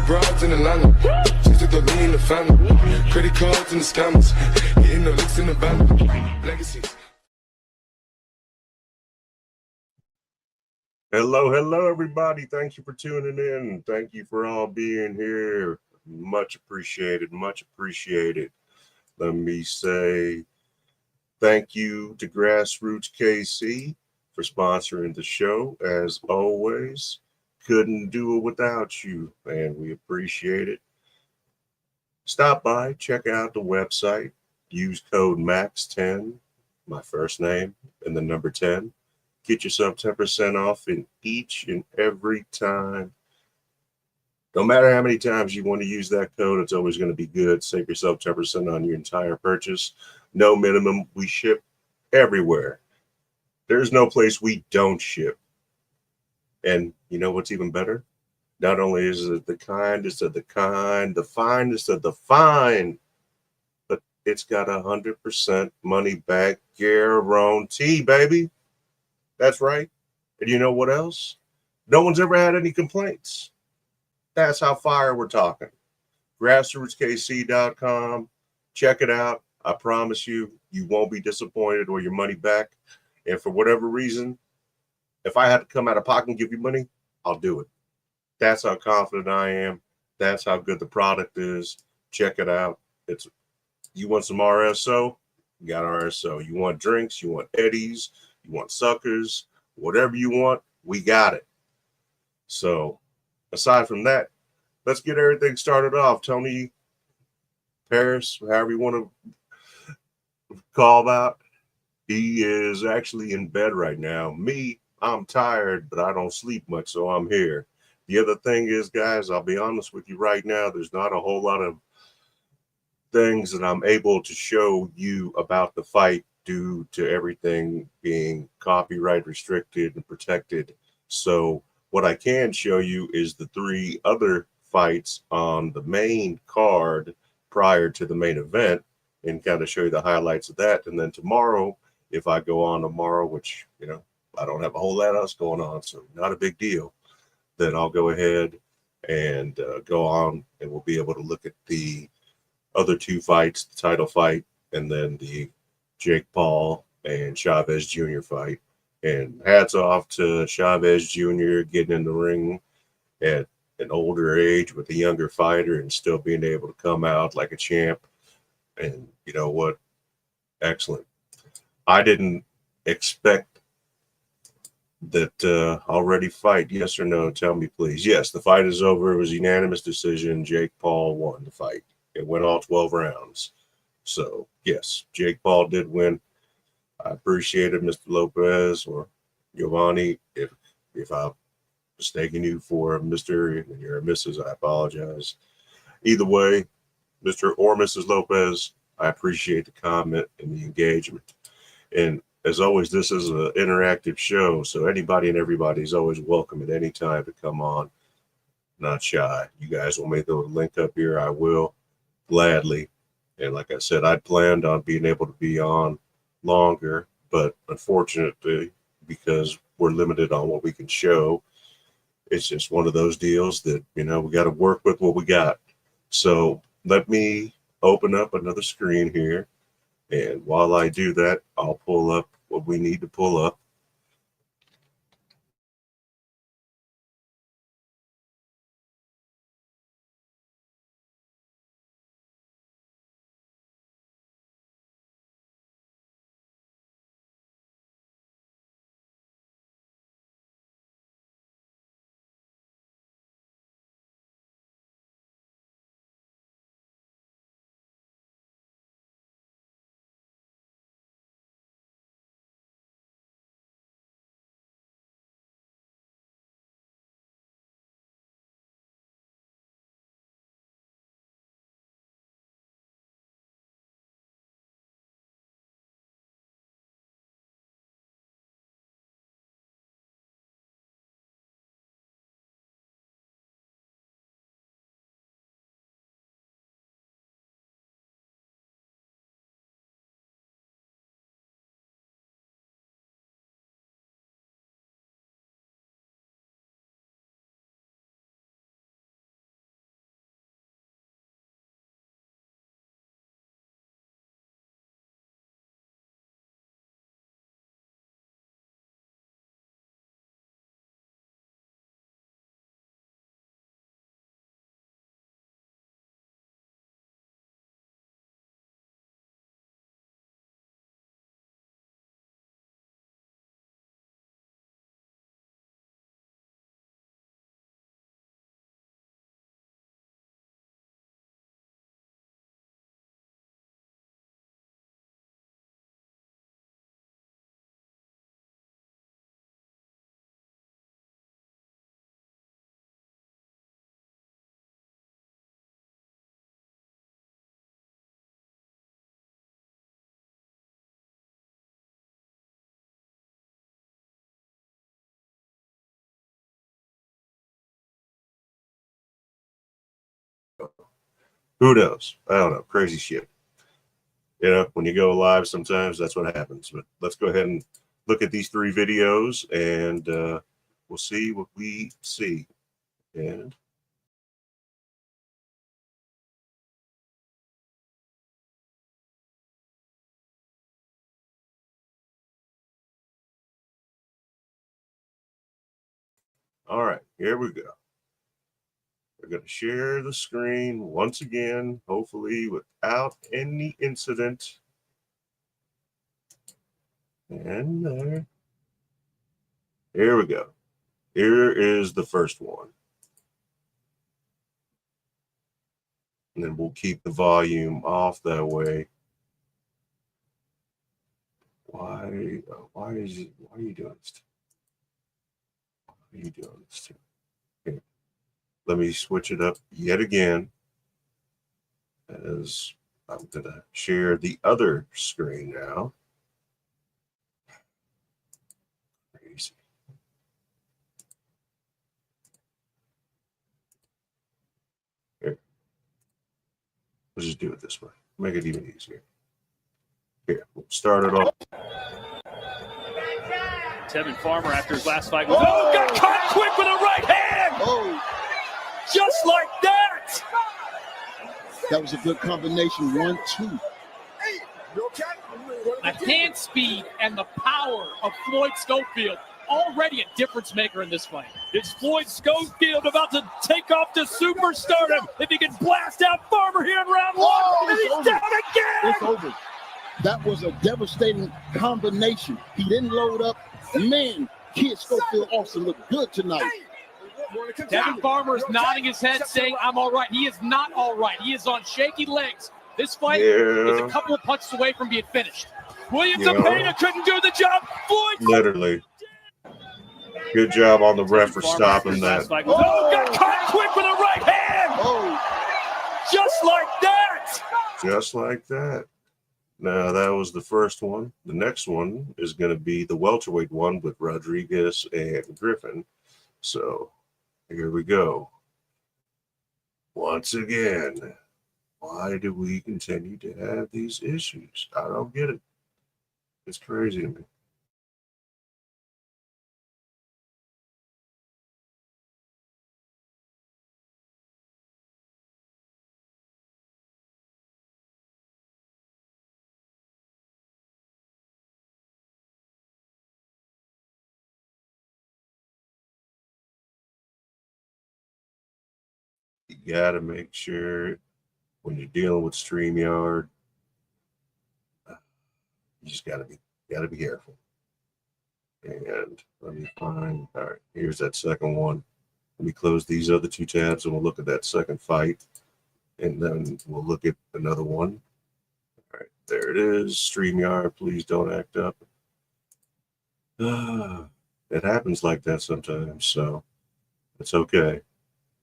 Broads in Atlanta, just took the lean in the family. Credit cards and the scammers, getting the licks in the band. Legacies. Hello, everybody. Thank you for tuning in. Thank you for all being here. Much appreciated. Much appreciated. Let me say thank you to Grassroots KC for sponsoring the show. As always, couldn't do it without you, and we appreciate it. Stop by, check out the website, use code MAX10, my first name, and the number 10. Get yourself 10% off in each and every time. No matter how many times you want to use that code, it's always going to be good. Save yourself 10% on your entire purchase. No minimum. We ship everywhere. There's no place we don't ship. And you know what's even better? Not only is it the kindest of the kind, the finest of the fine, but it's got 100% money back guarantee, baby. That's right. And you know what else? No one's ever had any complaints. That's how fire we're talking. GrassrootsKC.com. Check it out. I promise you, you won't be disappointed or your money back. And for whatever reason, if I had to come out of pocket and give you money, I'll do it. That's how confident I am. That's how good the product is. Check it out. You want some RSO? You got RSO. You want drinks? You want Eddies? You want suckers? Whatever you want, we got it. So aside from that, let's get everything started off. Tony Paris, however you want to call about, he is actually in bed right now. Me, I'm tired, but I don't sleep much, so I'm here. The other thing is, guys, I'll be honest with you right now, there's not a whole lot of things that I'm able to show you about the fight due to everything being copyright restricted and protected. So what I can show you is the 3 other fights on the main card prior to the main event and kind of show you the highlights of that. And then tomorrow, if I go on tomorrow, which, you know, I don't have a whole lot else going on, so not a big deal, then I'll go ahead and go on and we'll be able to look at the other 2 fights, the title fight, and then the Jake Paul and Chavez Jr. fight. And hats off to Chavez Jr. getting in the ring at an older age with a younger fighter and still being able to come out like a champ. And you know what? Excellent. I didn't expect that already fight. Yes or no? Tell me, please. Yes, the fight is over. It was a unanimous decision. Jake Paul won the fight. It went all 12 rounds. So, yes, Jake Paul did win. I appreciate it, Mr. Lopez or Giovanni. If I'm mistaking you for Mr. and you're a Mrs., I apologize. Either way, Mr. or Mrs. Lopez, I appreciate the comment and the engagement. And as always, this is an interactive show, so anybody and everybody is always welcome at any time to come on. Not shy. You guys want me to link up here? I will gladly. And like I said, I planned on being able to be on longer, but unfortunately, because we're limited on what we can show, it's just one of those deals that, you know, we got to work with what we got. So let me open up another screen here. And while I do that, I'll pull up what we need to pull up. Who knows? I don't know. Crazy shit. You know, when you go live, sometimes that's what happens. But let's go ahead and look at these 3 videos, and we'll see what we see. And all right, here we go. We're going to share the screen once again, hopefully without any incident. And there. Here we go. Here is the first one. And then we'll keep the volume off that way. Why are you doing this? Why are you doing this? Here. Let me switch it up yet again, as I'm going to share the other screen now. Crazy. Here. Let's just do it this way. Make it even easier. Here, we'll start it off. Tevin Farmer, after his last fight, got caught quick with a right hand! Oh, Just like that! that was a good combination. 1-2. The hand speed and the power of Floyd Schofield, already a difference maker in this fight. It's Floyd Schofield about to take off to superstardom if he can blast out Farmer here in round 1, and he's over. down again! It's over. That was a devastating combination. He didn't load up. Man, Kid Schofield also looked good tonight. Tevin Farmer is nodding his head, saying, I'm all right. He is not all right. He is on shaky legs. This fight is a couple of punches away from being finished. Williams and Pena couldn't do the job. Floyd Literally. Good job on the ref for stopping that. Got caught quick with a right hand. Oh, Just like that. Just like that. Now, that was the first one. The next one is going to be the welterweight one with Rodriguez and Griffin. So, here we go. Once again, why do we continue to have these issues? I don't get it. It's crazy to me. gotta make sure when you're dealing with StreamYard, you just gotta be careful. And let me find. All right, here's that second one. Let me close these other two tabs and we'll look at that second fight. And then we'll look at another one. All right, there it is. StreamYard, please don't act up. It happens like that sometimes, so it's okay.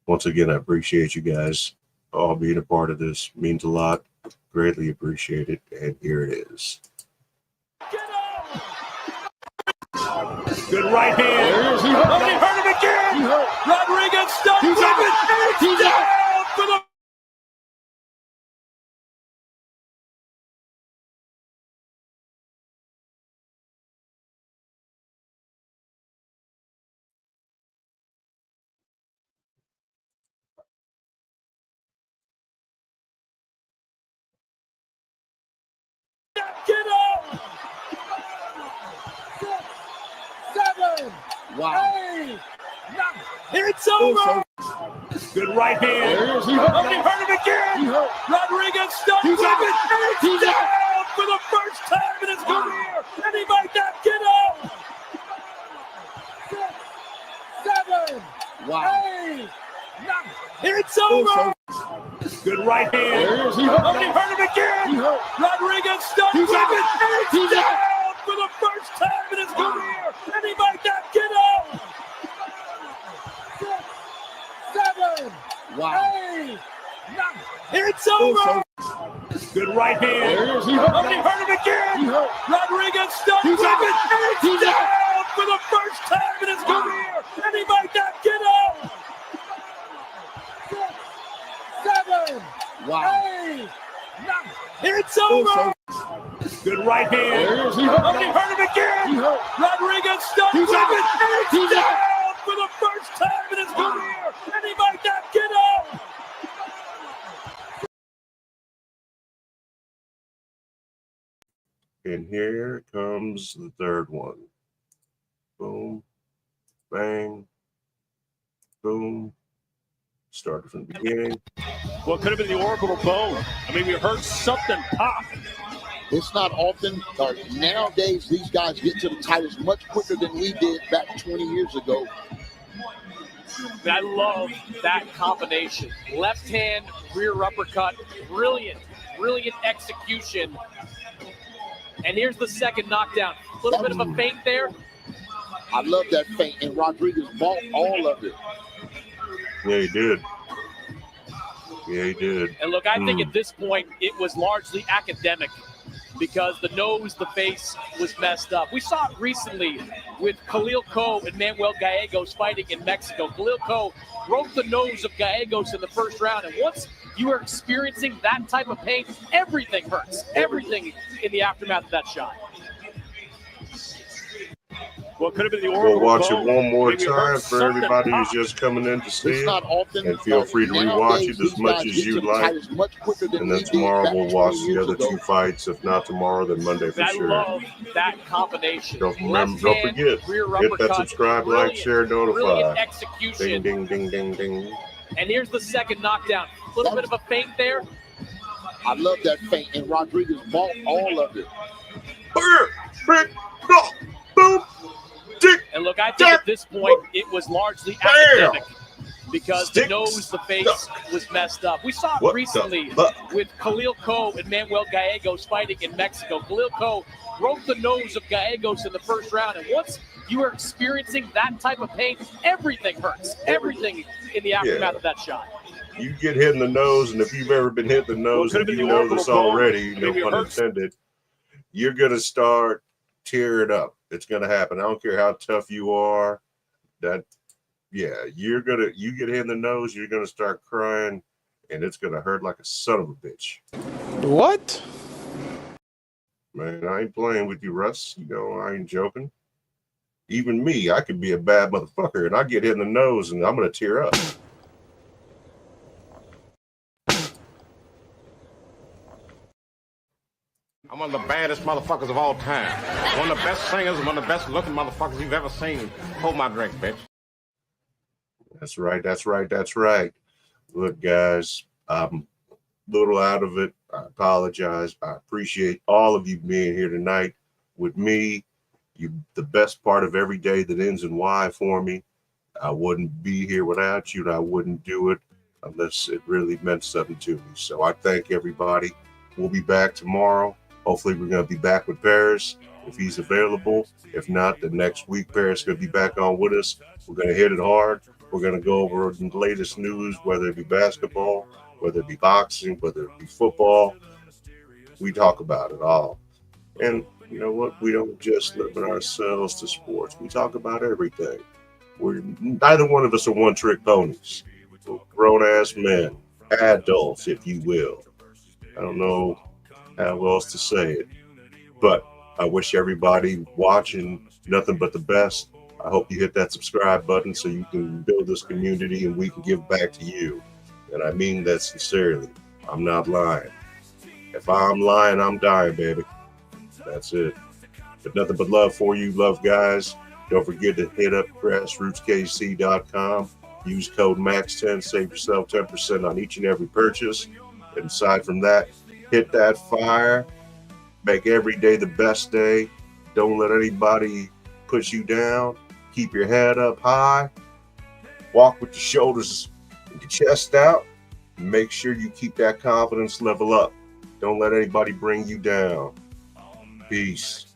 Once again, I appreciate you guys all being a part of this. Means a lot. Greatly appreciate it. And here it is. Good right hand. There it is. He Oh, hurt. he hurt him again. He hurt. Rodriguez stuck He's with out. it. And he's He's out. down for the get up. 7, Wow. 8, 9. It's over. Good right hand. There it is. He Oh, hurt. he hurt him again. He hurt. Rodriguez stuck He's with out. it. And he's He's out. down for the first time in his career. And he might not get up. 7, Wow. 8, 9. It's over. Good right hand. There it is. He Oh, hurt. he hurt him again. He hurt. Rodriguez stuck He's with out. it. And he's He's out. down for the first time in his career. And he might not get up. 7, Wow. 8, 9. It's over. Good right hand. There it is. He Oh, hurt. he hurt him again. He hurt. Rodriguez stuck He's with out. it. And he's He's out. down for the first time in his career. And he might not get up. 7, Wow. 8, 9. It's over. Good right hand. There it is. He Oh, hurt. he hurt him again. He hurt. Rodriguez stuck He's with out. it. And he's He's out. down for the first time in his career. And he might not get up. And here comes the third one. Boom, bang, boom. Started from the beginning. Well, it could have been the orbital bone. I mean, we heard something pop. It's not often. Nowadays, these guys get to the titles much quicker than we did back 20 years ago. And I love that combination. Left hand, rear uppercut. Brilliant, brilliant execution. And here's the second knockdown. A little bit of a feint there. I love that feint, and Rodriguez bought all of it. Yeah, he did. Yeah, he did. And look, I think at this point, it was largely academic because the nose, the face was messed up. We saw it recently with Khalil Coe and Manuel Gallegos fighting in Mexico. Khalil Coe broke the nose of Gallegos in the first round. And once you are experiencing that type of pain, everything hurts. Everything in the aftermath of that shot. Well, it could have been the We'll orbital watch it bone. one more Maybe time hurt for something everybody who's pop. just coming in to see It's it. not often. And feel free to rewatch Nowadays, it as these much guys as get to you the like. titles much quicker than And we then did tomorrow back we'll 20 watch the years other ago. two fights. If not tomorrow, then Monday for I sure. love that combination. Don't Left forget, hand, rear hit that uppercut. subscribe, like, Brilliant, share, brilliant notify. execution. Ding, ding, ding, ding, ding. And here's the second knockdown. A little bit of a feint there. I love that feint, and Rodriguez bought all of it. Boom. Dick. And look, I think at this point, it was largely academic because the Stick. nose, the face was messed up. We saw it What recently the fuck? with Khalil Coe and Manuel Gallegos fighting in Mexico. Khalil Coe broke the nose of Gallegos in the first round. And once you are experiencing that type of pain, everything hurts. Everything in the aftermath of that shot. You get hit in the nose, and if you've ever been hit in the nose, Well, and could have you been the know orbital this bone. already, no Maybe it pun hurts. intended, you're going to start tearing up. It's going to happen. I don't care how tough you are. You get hit in the nose, you're going to start crying, and it's going to hurt like a son of a bitch. What? Man, I ain't playing with you, Russ. You know, I ain't joking. Even me, I could be a bad motherfucker, and I get hit in the nose, and I'm going to tear up. I'm one of the baddest motherfuckers of all time. One of the best singers and one of the best looking motherfuckers you've ever seen. Hold my drink, bitch. That's right. Look, guys, I'm a little out of it. I apologize. I appreciate all of you being here tonight with me. You, the best part of every day that ends in Y for me. I wouldn't be here without you, and I wouldn't do it unless it really meant something to me. So I thank everybody. We'll be back tomorrow. Hopefully, we're going to be back with Paris if he's available. If not, the next week, Paris is going to be back on with us. We're going to hit it hard. We're going to go over the latest news, whether it be basketball, whether it be boxing, whether it be football. We talk about it all. And you know what? We don't just limit ourselves to sports. We talk about everything. Neither one of us are one-trick ponies. We're grown-ass men, adults, if you will. I don't know how else to say it, but I wish everybody watching nothing but the best. I hope you hit that subscribe button so you can build this community and we can give back to you. And I mean that sincerely. I'm not lying. If I'm lying, I'm dying, baby. That's it. But nothing but love for you. Love, guys. Don't forget to hit up grassrootskc.com. Use code MAX10. Save yourself 10% on each and every purchase. And aside from that, hit that fire. Make every day the best day. Don't let anybody push you down. Keep your head up high. Walk with your shoulders and your chest out. Make sure you keep that confidence level up. Don't let anybody bring you down. Peace.